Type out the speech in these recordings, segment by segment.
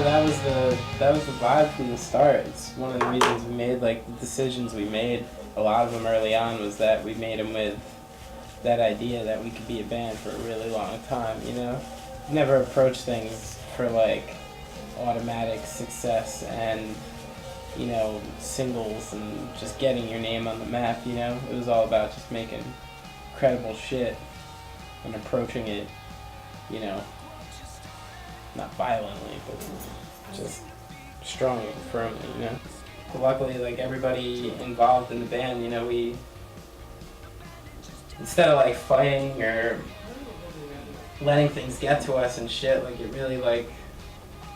know, that was the vibe from the start. It's one of the reasons we made, like, the decisions we made, a lot of them early on, was that we made them with that idea that we could be a band for a really long time, you know? Never approach things for, like, automatic success and, you know, singles and just getting your name on the map, you know? It was all about just making credible shit and approaching it, you know, not violently, but just strongly and firmly, you know? But luckily, like, everybody involved in the band, you know, we, instead of, like, fighting or letting things get to us and shit, like, it really, like,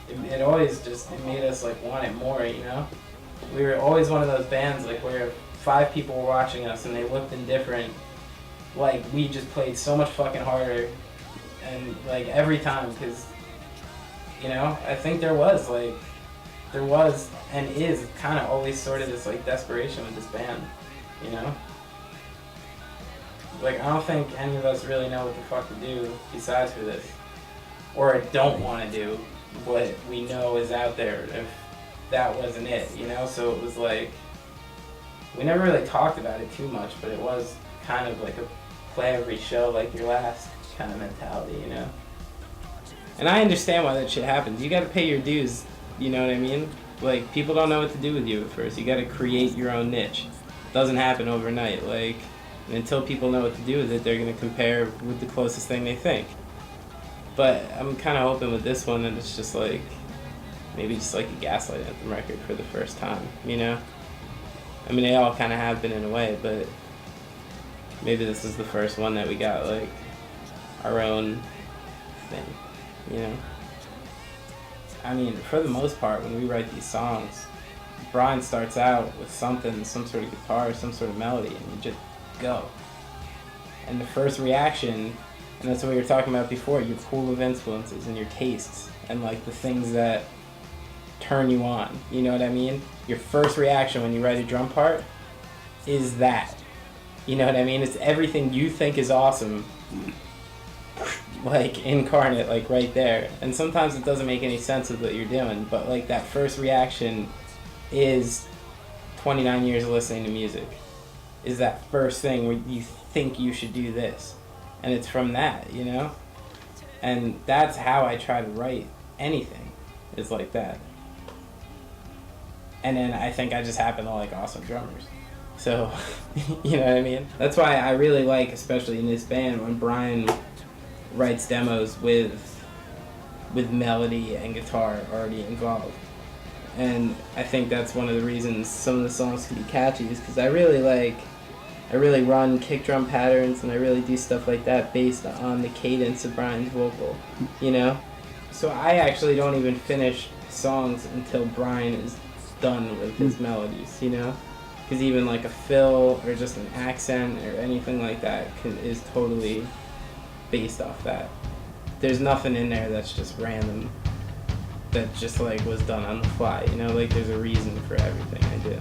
it always just, it made us, like, want it more, you know? We were always one of those bands, like, where 5 people were watching us and they looked indifferent. Like, we just played so much fucking harder, and, like, every time, because, you know, I think there was and is kind of always sort of this, like, desperation with this band, you know? Like, I don't think any of us really know what the fuck to do besides for this, or don't want to do what we know is out there if that wasn't it, you know? So it was like, we never really talked about it too much, but it was kind of like a play every show like your last kind of mentality, you know? And I understand why that shit happens. You gotta pay your dues, you know what I mean? Like, people don't know what to do with you at first. You gotta create your own niche. It doesn't happen overnight. Like, and until people know what to do with it, they're gonna compare with the closest thing they think. But I'm kind of hoping with this one that it's just like, maybe just like a Gaslight Anthem record for the first time, you know? I mean, they all kind of have been in a way, but maybe this is the first one that we got, like, our own thing, you know? I mean, for the most part, when we write these songs, Brian starts out with something, some sort of guitar, some sort of melody, and you just go. And the first reaction, and that's what we were talking about before, your pool of influences and your tastes, and, like, the things that turn you on, you know what I mean? Your first reaction when you write a drum part is that. You know what I mean? It's everything you think is awesome, like, incarnate, like, right there. And sometimes it doesn't make any sense with what you're doing, but, like, that first reaction is 29 years of listening to music. Is that first thing where you think you should do this. And it's from that, you know? And that's how I try to write anything, is like that. And then I think I just happen to like awesome drummers. So, you know what I mean? That's why I really like, especially in this band, when Brian writes demos with melody and guitar already involved. And I think that's one of the reasons some of the songs can be catchy, is because I really run kick drum patterns, and I really do stuff like that based on the cadence of Brian's vocal, you know? So I actually don't even finish songs until Brian is done with his melodies, you know? Because even like a fill or just an accent or anything like that is totally based off that. There's nothing in there that's just random, that just like was done on the fly, you know? Like, there's a reason for everything I do.